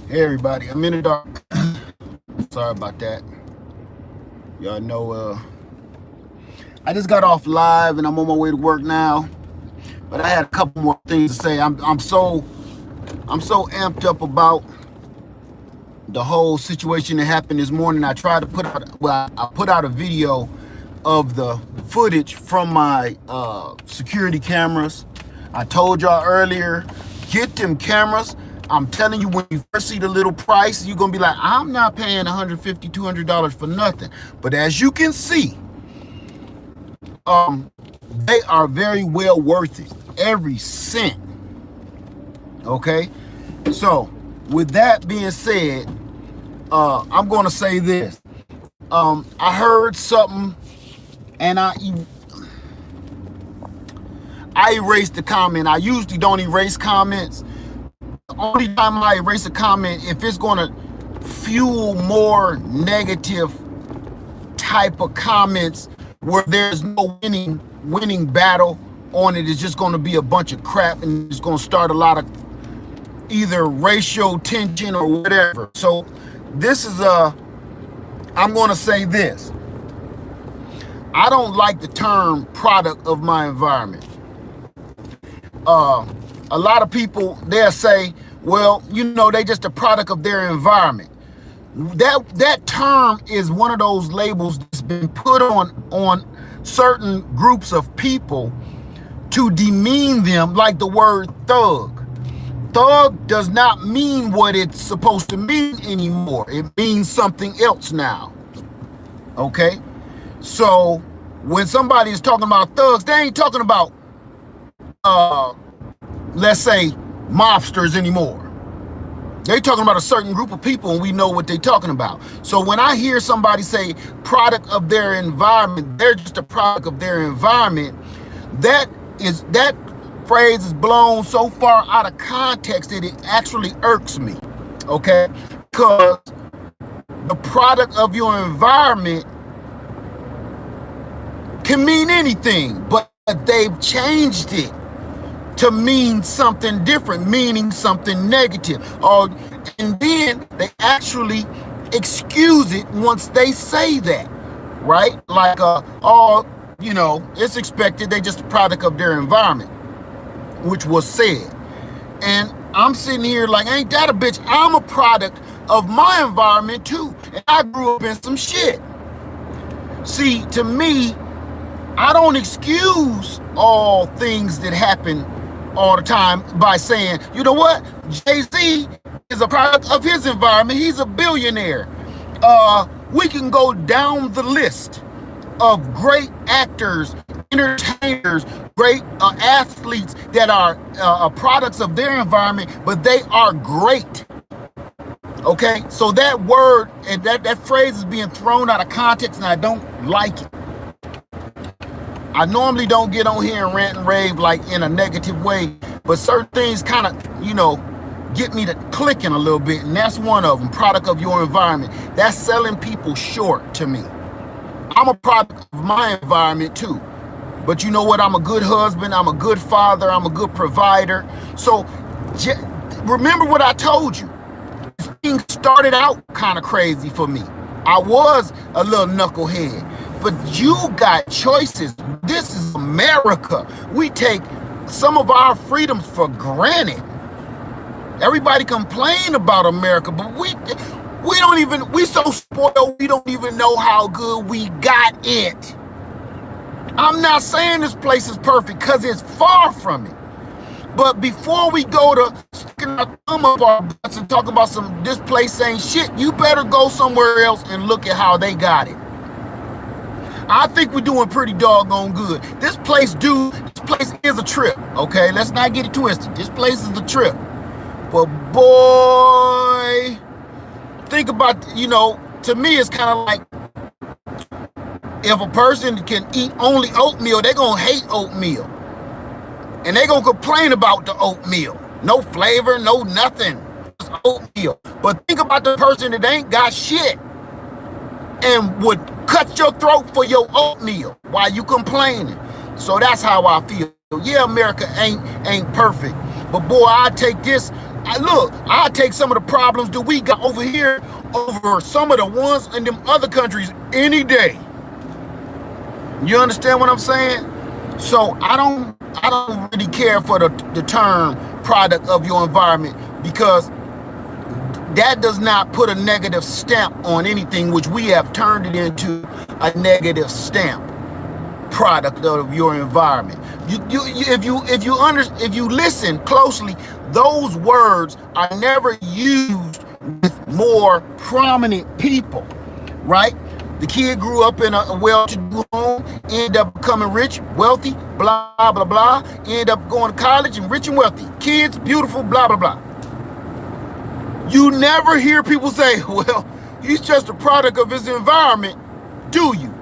Hey everybody, I'm in the dark. Sorry about that. Y'all know I just got off live and I'm on my way to work now. But I had a couple more things to say. I'm so amped up about the whole situation that happened this morning. I tried to I put out a video of the footage from my security cameras. I told y'all earlier, get them cameras. I'm telling you, when you first see the little price, you're gonna be like, I'm not paying $150, $200 for nothing. But as you can see, they are very well worth it, every cent. Okay, so with that being said, I'm gonna say this. I heard something, and I erased the comment. I usually don't erase comments. The only time I erase a comment if it's gonna fuel more negative type of comments where there's no winning battle on it. It's just going to be a bunch of crap, and it's going to start a lot of either racial tension or whatever. So this is I'm going to say this. I don't like the term product of my environment. A lot of people, they'll say, well, they just a product of their environment. That term is one of those labels that's been put on certain groups of people to demean them, like the word thug. Thug does not mean what it's supposed to mean anymore. It means something else now. Okay? So when somebody is talking about thugs, they ain't talking about let's say mobsters anymore. They talking about a certain group of people, and we know what they talking about. So when I hear somebody say product of their environment, they're just a product of their environment, that phrase is blown so far out of context that it actually irks me. Okay? Because the product of your environment can mean anything, but they've changed it to mean something different, meaning something negative. And then they actually excuse it once they say that, right? Like, it's expected, they just a product of their environment, which was said. And I'm sitting here like, ain't that a bitch? I'm a product of my environment too. And I grew up in some shit. See, to me, I don't excuse all things that happen all the time by saying, you know what, Jay-Z is a product of his environment. He's a billionaire. We can go down the list of great actors, entertainers, great athletes that are products of their environment, but they are great. Okay, so that word and that phrase is being thrown out of context, and I don't like it. I normally don't get on here and rant and rave like in a negative way, but certain things kind of, get me to clicking a little bit, and that's one of them, product of your environment. That's selling people short to me. I'm a product of my environment too. But you know what? I'm a good husband, I'm a good father, I'm a good provider. So remember what I told you. This thing started out kind of crazy for me. I was a little knucklehead. But you got choices. This is America. We take some of our freedoms for granted. Everybody complain about America, but we so spoiled, we don't even know how good we got it. I'm not saying this place is perfect, because it's far from it. But before we go to sticking our thumb up our butts and talk about this place ain't shit, you better go somewhere else and look at how they got it. I think we're doing pretty doggone good. This place is a trip, okay? Let's not get it twisted. This place is a trip. But boy, think about, to me it's kind of like, if a person can eat only oatmeal, they're going to hate oatmeal. And they're going to complain about the oatmeal. No flavor, no nothing. Just oatmeal. But think about the person that ain't got shit and would cut your throat for your oatmeal while you complaining. So that's how I feel. Yeah, America ain't perfect, but boy, I take this Look, I take some of the problems that we got over here over some of the ones in them other countries any day. You understand what I'm saying? So I don't really care for the term product of your environment, because that does not put a negative stamp on anything, which we have turned it into a negative stamp. Product of your environment. If you listen closely, those words are never used with more prominent people, right? The kid grew up in a well-to-do home, ended up becoming rich, wealthy, blah, blah, blah, ended up going to college and rich and wealthy. Kids, beautiful, blah, blah, blah. You never hear people say, well, he's just a product of his environment, do you?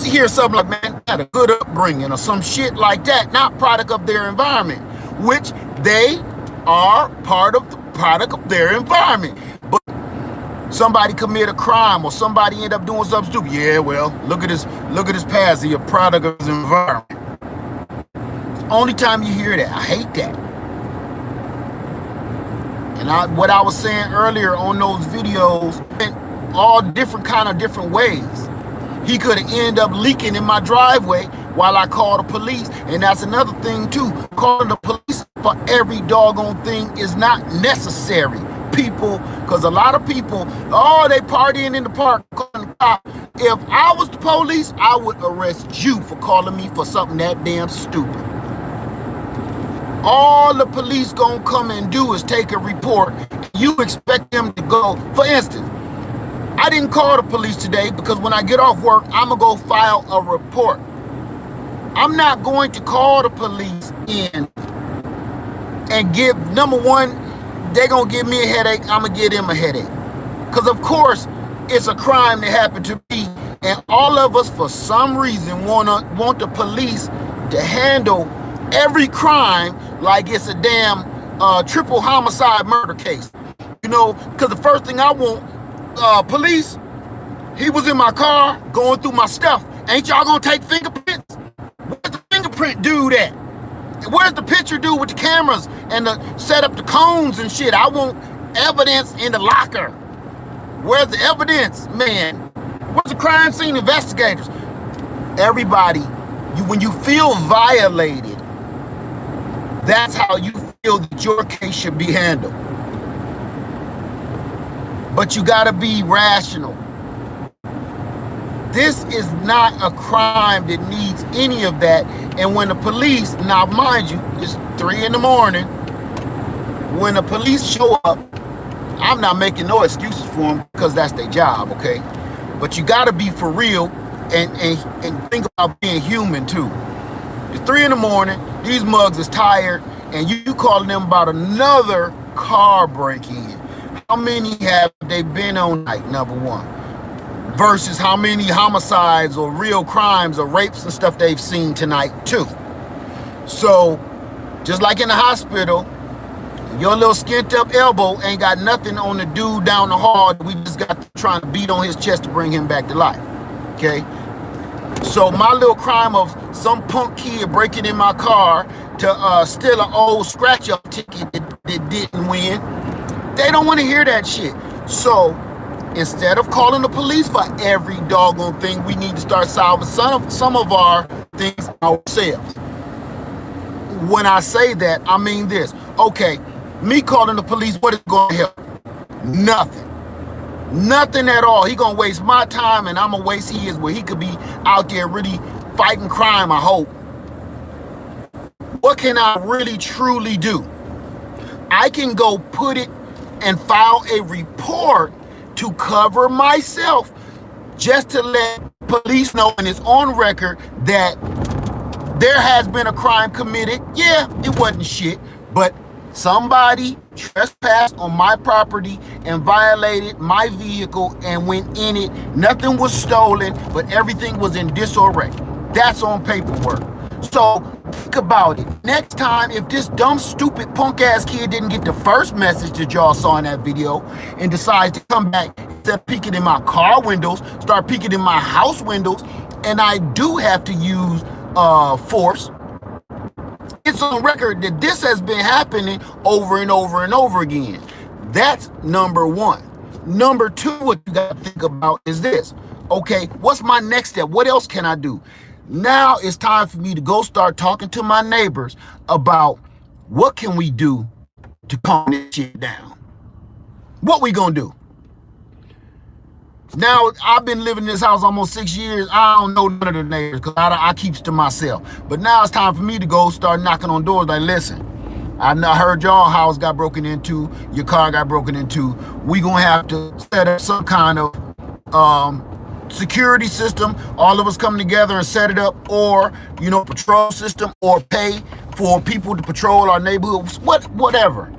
Hear something like, man, had a good upbringing or some shit like that, not product of their environment, which they are part of the product of their environment. But somebody commit a crime or somebody end up doing something stupid. Yeah, well, look at his past. He's a product of his environment. It's the only time you hear that. I hate that. And what I was saying earlier on those videos, all different ways. He could have ended up leaking in my driveway while I called the police. And that's another thing too. Calling the police for every doggone thing is not necessary, people. Because a lot of people, they partying in the park, calling the cop. If I was the police, I would arrest you for calling me for something that damn stupid. All the police gonna come and do is take a report. You expect them to go, for instance, I didn't call the police today because when I get off work, I'm going to go file a report. I'm not going to call the police in and give, number one, they're going to give me a headache, I'm going to give them a headache. Because of course, it's a crime that happened to me, and all of us, for some reason, want the police to handle every crime like it's a damn triple homicide murder case. You know, because the first thing I want, police, he was in my car going through my stuff. Ain't y'all gonna take fingerprints? Where's the fingerprint dude at? Where's the picture dude with the cameras and the set up the cones and shit? I want evidence in the locker. Where's the evidence, man? Where's the crime scene investigators? Everybody, when you feel violated, that's how you feel that your case should be handled. But you gotta be rational. This is not a crime that needs any of that. And when the police, now mind you, it's 3 in the morning. When the police show up, I'm not making no excuses for them because that's their job, okay? But you gotta be for real and think about being human too. It's 3 in the morning, these mugs is tired, and you calling them about another car break-in. How many have they been on night, number one? Versus how many homicides or real crimes or rapes and stuff they've seen tonight, too. So, just like in the hospital, your little skint up elbow ain't got nothing on the dude down the hall. We just got trying to beat on his chest to bring him back to life. Okay? So, my little crime of some punk kid breaking in my car to steal an old scratch-up ticket that didn't win, they don't want to hear that shit. So instead of calling the police for every doggone thing, we need to start solving some of our things ourselves. When I say that, I mean this. Okay, me calling the police, what is going to help? Nothing. Nothing at all. He going to waste my time and I'm going to waste his, where he could be out there really fighting crime, I hope. What can I really truly do? I can go put it and file a report to cover myself, just to let police know, and it's on record, that there has been a crime committed. Yeah, it wasn't shit, but somebody trespassed on my property and violated my vehicle and went in it. Nothing was stolen, but everything was in disarray. That's on paperwork. So think about it. Next time, if this dumb, stupid, punk-ass kid didn't get the first message that y'all saw in that video and decides to come back, instead of peeking in my car windows, start peeking in my house windows, and I do have to use force, it's it's on record that this has been happening over and over and over again. That's number one. Number two, what you got to think about is this. Okay, what's my next step? What else can I do? Now it's time for me to go start talking to my neighbors about what can we do to calm this shit down. What we gonna do? Now, I've been living in this house almost 6 years. I don't know none of the neighbors because I keep to myself. But now it's time for me to go start knocking on doors like, listen, I heard y'all house got broken into, your car got broken into. We gonna have to set up some kind of security system. All of us come together and set it up, or patrol system, or pay for people to patrol our neighborhoods. Whatever.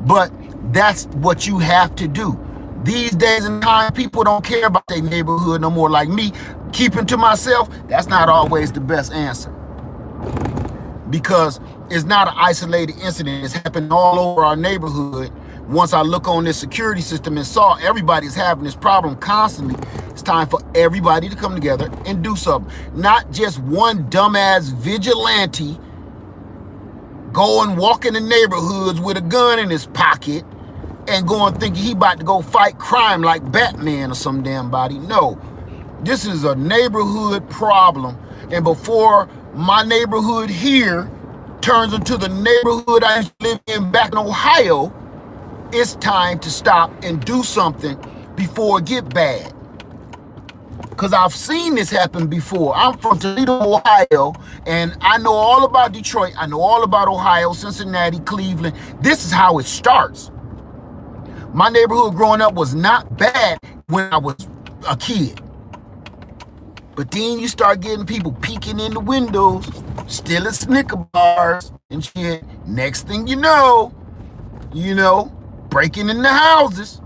But that's what you have to do. These days and time, people don't care about their neighborhood no more. Like me, keeping to myself, that's not always the best answer. Because it's not an isolated incident. It's happening all over our neighborhood. Once I look on this security system and saw everybody's having this problem constantly, it's time for everybody to come together and do something. Not just one dumbass vigilante going walking the neighborhoods with a gun in his pocket and going thinking he about to go fight crime like Batman or some damn body. No, this is a neighborhood problem. And before my neighborhood here turns into the neighborhood I live in back in Ohio, it's time to stop and do something before it get bad. Because I've seen this happen before. I'm from Toledo, Ohio, and I know all about Detroit. I know all about Ohio, Cincinnati, Cleveland. This is how it starts. My neighborhood growing up was not bad when I was a kid. But then you start getting people peeking in the windows, stealing Snicker bars and shit. Next thing you know, breaking in the houses.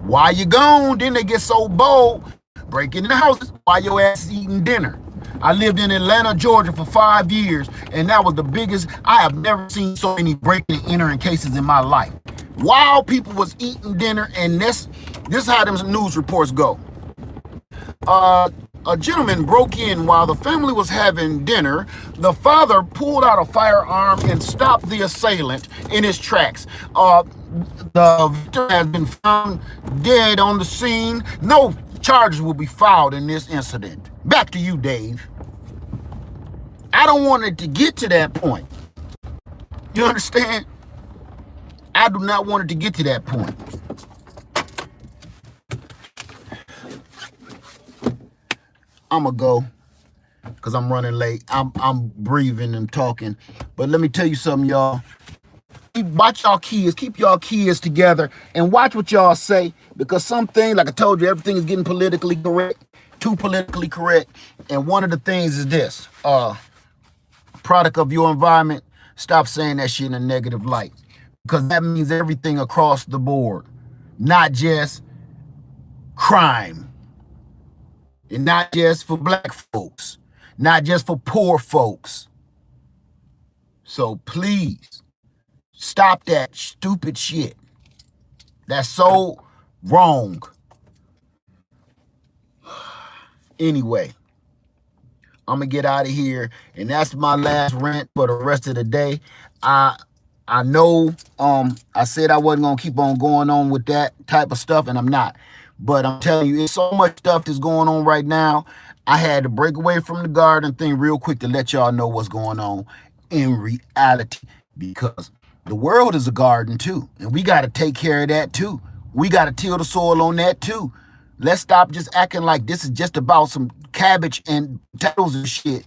While you gone, then they get so bold, breaking in the houses while your ass is eating dinner. I lived in Atlanta, Georgia for 5 years, and that was the biggest. I have never seen so many breaking and entering cases in my life. While people was eating dinner, and this is how them news reports go. A gentleman broke in while the family was having dinner. The father pulled out a firearm and stopped the assailant in his tracks. The victim has been found dead on the scene. No charges will be filed in this incident. Back to you, Dave. I don't want it to get to that point. You understand? I do not want it to get to that point. I'm going to go because I'm running late. I'm breathing and talking. But let me tell you something, y'all. Watch y'all kids. Keep y'all kids together and watch what y'all say, because some things, like I told you, everything is getting politically correct, too politically correct. And one of the things is this, product of your environment, stop saying that shit in a negative light, because that means everything across the board, not just crime, and not just for black folks, not just for poor folks. So please stop that stupid shit. That's so wrong. Anyway, I'm gonna get out of here, and that's my last rant for the rest of the day. I know I said I wasn't gonna keep on going on with that type of stuff, and I'm not. But I'm telling you, it's so much stuff that's going on right now. I had to break away from the garden thing real quick to let y'all know what's going on in reality, because the world is a garden too, and we got to take care of that too. We got to till the soil on that too. Let's stop just acting like this is just about some cabbage and potatoes and shit.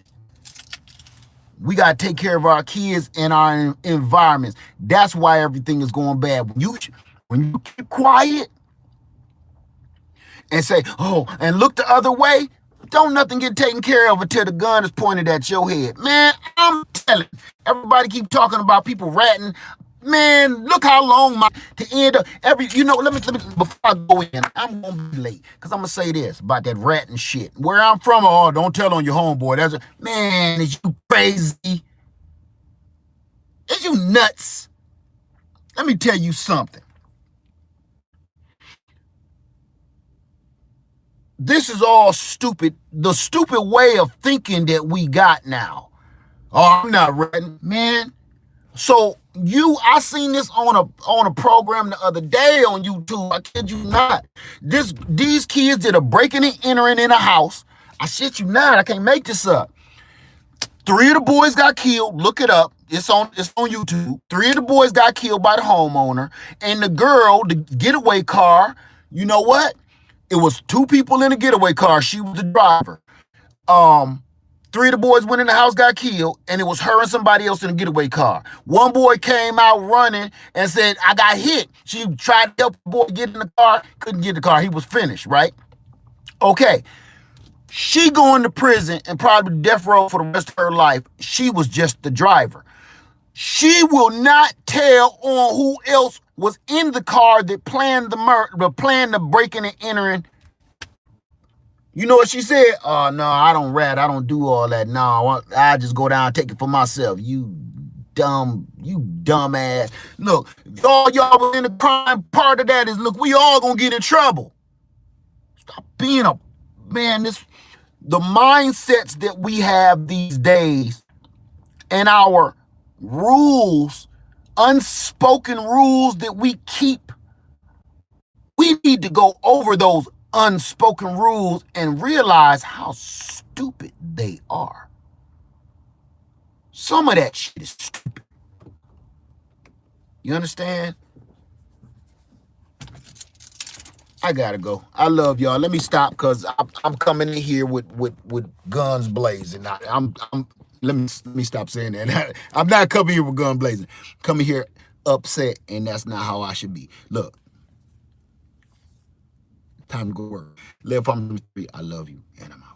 We got to take care of our kids and our environments. That's why everything is going bad. When you keep quiet and say, oh, and look the other way, don't nothing get taken care of until the gun is pointed at your head. Man, I'm telling you, everybody keep talking about people ratting. Man, look how long to end up let me, before I go in, I'm going to be late, because I'm going to say this about that ratting shit. Where I'm from, oh, don't tell on your homeboy. Man, is you crazy? Is you nuts? Let me tell you something. This is all stupid. The stupid way of thinking that we got now. Oh, I'm not ratting, man. So I seen this on a program the other day on YouTube. I kid you not. These kids did a breaking and entering in a house. I shit you not. I can't make this up. 3 of the boys got killed. Look it up. It's on YouTube. 3 of the boys got killed by the homeowner, and the girl, the getaway car. You know what? It was 2 people in the getaway car. She was the driver. Um, 3 of the boys went in the house, got killed, and it was her and somebody else in a getaway car. One boy came out running and said, "I got hit." She tried to help the boy get in the car, couldn't get in the car. He was finished, right? Okay. She going to prison and probably death row for the rest of her life. She was just the driver. She will not tell on who else was in the car that planned the breaking and entering. You know what she said? Oh, no, I don't rat. I don't do all that. No, I just go down and take it for myself. You dumb ass. Look, all y'all was in the crime. Part of that is, look, we all gonna get in trouble. Stop being a man. The mindsets that we have these days and our rules, unspoken rules that we keep, we need to go over those unspoken rules and realize how stupid they are. Some of that shit is stupid. You understand? I gotta go. I love y'all. Let me stop because I'm coming in here with guns blazing. Let me stop saying that. I'm not coming here with guns blazing. I'm coming here upset, and that's not how I should be. Look, time to go work. Live from the street. I love you, and I'm out.